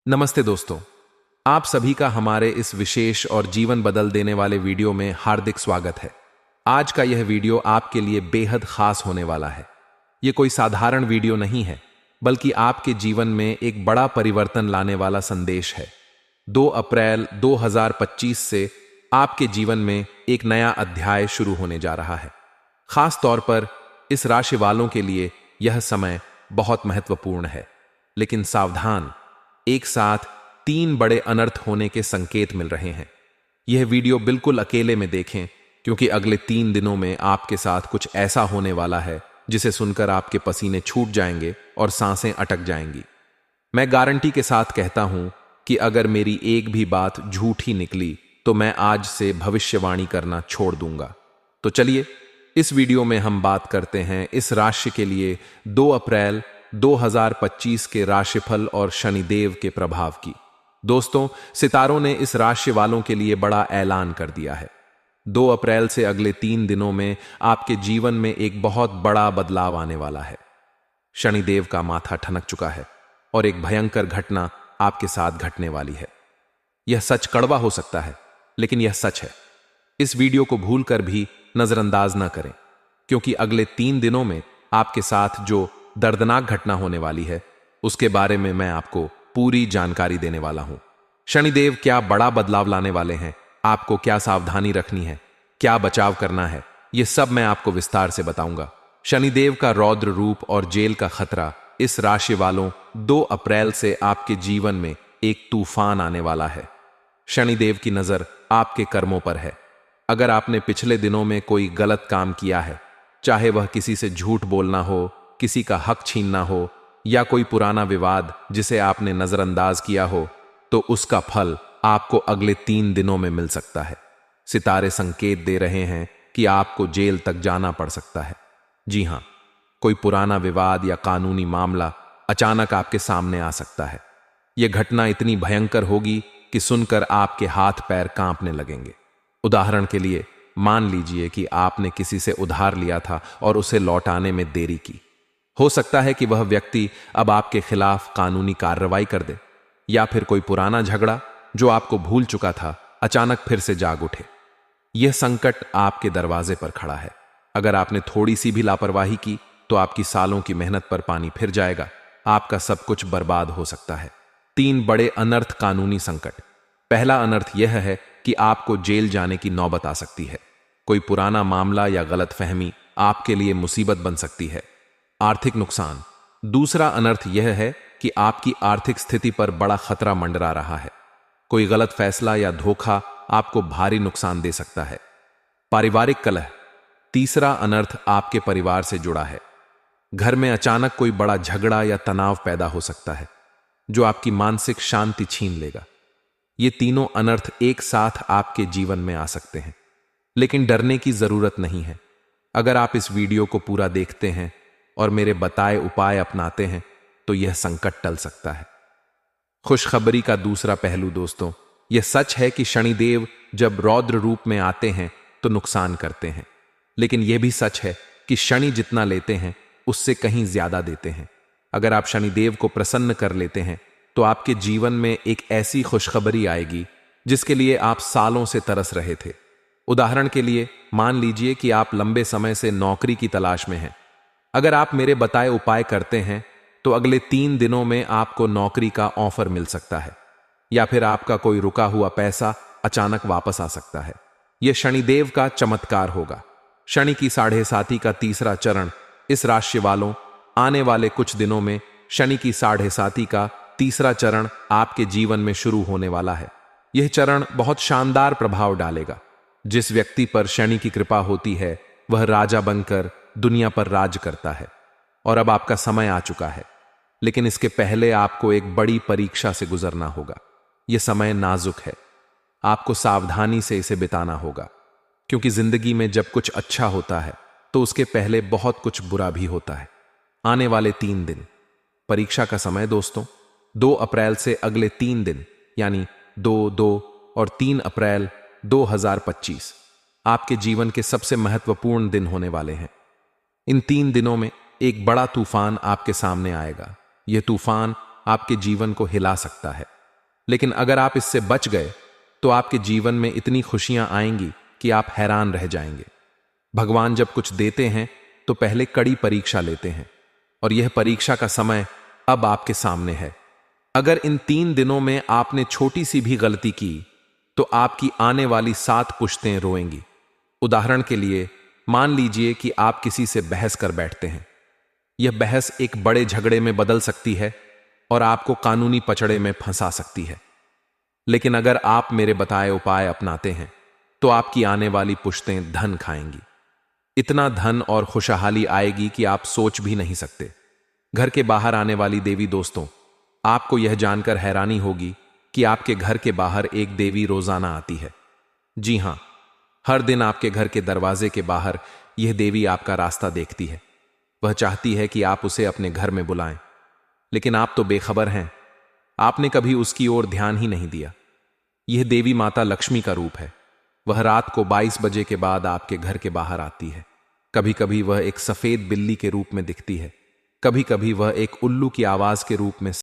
नमस्ते दोस्तों, आप सभी का हमारे इस विशेष और जीवन बदल देने वाले वीडियो में हार्दिक स्वागत है। आज का यह वीडियो आपके लिए बेहद खास होने वाला है। यह कोई साधारण वीडियो नहीं है, बल्कि आपके जीवन में एक बड़ा परिवर्तन लाने वाला संदेश है। 2 अप्रैल 2025 से आपके जीवन में एक नया अध्याय शुरू होने जा रहा है। खास तौर पर इस राशि वालों के लिए यह समय बहुत महत्वपूर्ण है। लेकिन सावधान, एक साथ 3 बड़े अनर्थ होने के संकेत मिल रहे हैं। यह वीडियो बिल्कुल अकेले में देखें, क्योंकि अगले 3 दिनों में आपके साथ कुछ ऐसा होने वाला है जिसे सुनकर आपके पसीने छूट जाएंगे और सांसें अटक जाएंगी। मैं गारंटी के साथ कहता हूं कि अगर मेरी एक भी बात झूठी निकली तो मैं आज से भविष्यवाणी करना छोड़ दूंगा। तो चलिए, इस वीडियो में हम बात करते हैं इस राशि के लिए 2 अप्रैल 2025 के राशिफल और शनिदेव के प्रभाव की। दोस्तों, सितारों ने इस राशि वालों के लिए बड़ा ऐलान कर दिया है। 2 अप्रैल से अगले 3 दिनों में आपके जीवन में एक बहुत बड़ा बदलाव आने वाला है। शनिदेव का माथा ठनक चुका है और एक भयंकर घटना आपके साथ घटने वाली है। यह सच कड़वा हो सकता है, लेकिन यह सच है। इस वीडियो को भूलकर भी नजरअंदाज ना करें, क्योंकि अगले 3 दिनों में आपके साथ जो दर्दनाक घटना होने वाली है, उसके बारे में मैं आपको पूरी जानकारी देने वाला हूं। शनिदेव क्या बड़ा बदलाव लाने वाले हैं, आपको क्या सावधानी रखनी है, क्या बचाव करना है, यह सब मैं आपको विस्तार से बताऊंगा। शनिदेव का रौद्र रूप और जेल का खतरा। इस राशि वालों, 2 अप्रैल से आपके जीवन में एक तूफान आने वाला है। शनिदेव की नजर आपके कर्मों पर है। अगर आपने पिछले दिनों में कोई गलत काम किया है, चाहे वह किसी से झूठ बोलना हो, किसी का हक छीनना हो, या कोई पुराना विवाद जिसे आपने नजरअंदाज किया हो, तो उसका फल आपको अगले 3 दिनों में मिल सकता है। सितारे संकेत दे रहे हैं कि आपको जेल तक जाना पड़ सकता है। जी हां, कोई पुराना विवाद या कानूनी मामला अचानक आपके सामने आ सकता है। यह घटना इतनी भयंकर होगी कि सुनकर आपके हाथ पैर कांपने लगेंगे। उदाहरण के लिए, मान लीजिए कि आपने किसी से उधार लिया था और उसे लौटाने में देरी की। हो सकता है कि वह व्यक्ति अब आपके खिलाफ कानूनी कार्रवाई कर दे, या फिर कोई पुराना झगड़ा जो आपको भूल चुका था अचानक फिर से जाग उठे। यह संकट आपके दरवाजे पर खड़ा है। अगर आपने थोड़ी सी भी लापरवाही की तो आपकी सालों की मेहनत पर पानी फिर जाएगा। आपका सब कुछ बर्बाद हो सकता है। 3 बड़े अनर्थ कानूनी संकट। पहला अनर्थ यह है कि आपको जेल जाने की नौबत आ सकती है। कोई पुराना मामला या गलतफहमी आपके लिए मुसीबत बन सकती है। आर्थिक नुकसान। दूसरा अनर्थ यह है कि आपकी आर्थिक स्थिति पर बड़ा खतरा मंडरा रहा है। कोई गलत फैसला या धोखा आपको भारी नुकसान दे सकता है। पारिवारिक कलह। तीसरा अनर्थ आपके परिवार से जुड़ा है। घर में अचानक कोई बड़ा झगड़ा या तनाव पैदा हो सकता है, जो आपकी मानसिक शांति छीन लेगा। ये तीनों अनर्थ एक साथ आपके जीवन में आ सकते हैं, लेकिन डरने की जरूरत नहीं है। अगर आप इस वीडियो को पूरा देखते हैं और मेरे बताए उपाय अपनाते हैं, तो यह संकट टल सकता है। खुशखबरी का दूसरा पहलू। दोस्तों, यह सच है कि शनिदेव जब रौद्र रूप में आते हैं तो नुकसान करते हैं, लेकिन यह भी सच है कि शनि जितना लेते हैं उससे कहीं ज्यादा देते हैं। अगर आप शनिदेव को प्रसन्न कर लेते हैं तो आपके जीवन में एक ऐसी खुशखबरी आएगी जिसके लिए आप सालों से तरस रहे थे। उदाहरण के लिए, मान लीजिए कि आप लंबे समय से नौकरी की तलाश में हैं। अगर आप मेरे बताए उपाय करते हैं तो अगले 3 दिनों में आपको नौकरी का ऑफर मिल सकता है, या फिर आपका कोई रुका हुआ पैसा अचानक वापस आ सकता है। यह शनिदेव का चमत्कार होगा। शनि की 7.5 का तीसरा चरण। इस राशि वालों, आने वाले कुछ दिनों में शनि की 7.5 का तीसरा चरण आपके जीवन में शुरू होने वाला है। यह चरण बहुत शानदार प्रभाव डालेगा। जिस व्यक्ति पर शनि की कृपा होती है वह राजा बनकर दुनिया पर राज करता है, और अब आपका समय आ चुका है। लेकिन इसके पहले आपको एक बड़ी परीक्षा से गुजरना होगा। यह समय नाजुक है। आपको सावधानी से इसे बिताना होगा, क्योंकि जिंदगी में जब कुछ अच्छा होता है तो उसके पहले बहुत कुछ बुरा भी होता है। आने वाले 3 दिन परीक्षा का समय। दोस्तों, 2 अप्रैल से अगले 3 दिन यानी 2, 2 और 3 अप्रैल 2025 आपके जीवन के सबसे महत्वपूर्ण दिन होने वाले हैं। इन 3 दिनों में एक बड़ा तूफान आपके सामने आएगा। यह तूफान आपके जीवन को हिला सकता है। लेकिन अगर आप इससे बच गए तो आपके जीवन में इतनी खुशियां आएंगी कि आप हैरान रह जाएंगे। भगवान जब कुछ देते हैं तो पहले कड़ी परीक्षा लेते हैं, और यह परीक्षा का समय अब आपके सामने है। अगर इन 3 दिनों में आपने छोटी सी भी गलती की तो आपकी आने वाली 7 पुश्तें रोएंगी। उदाहरण के लिए, मान लीजिए कि आप किसी से बहस कर बैठते हैं। यह बहस एक बड़े झगड़े में बदल सकती है और आपको कानूनी पचड़े में फंसा सकती है। लेकिन अगर आप मेरे बताए उपाय अपनाते हैं तो आपकी आने वाली पुश्तें धन खाएंगी। इतना धन और खुशहाली आएगी कि आप सोच भी नहीं सकते। घर के बाहर आने वाली देवी दोस्तों, आपको यह जानकर हैरानी होगी कि आपके घर के बाहर एक देवी रोजाना आती है। जी हां, हर दिन आपके घर के दरवाजे के बाहर यह देवी आपका रास्ता देखती है। वह चाहती है कि आप उसे अपने घर में बुलाएं, लेकिन आप तो बेखबर हैं। आपने कभी उसकी ओर ध्यान ही नहीं दिया। यह देवी माता लक्ष्मी का रूप है। वह रात को 22 बजे के बाद आपके घर के बाहर आती है। कभी कभी वह एक सफेद बिल्ली के रूप में दिखती है, कभी कभी वह एक उल्लू की आवाज के रूप में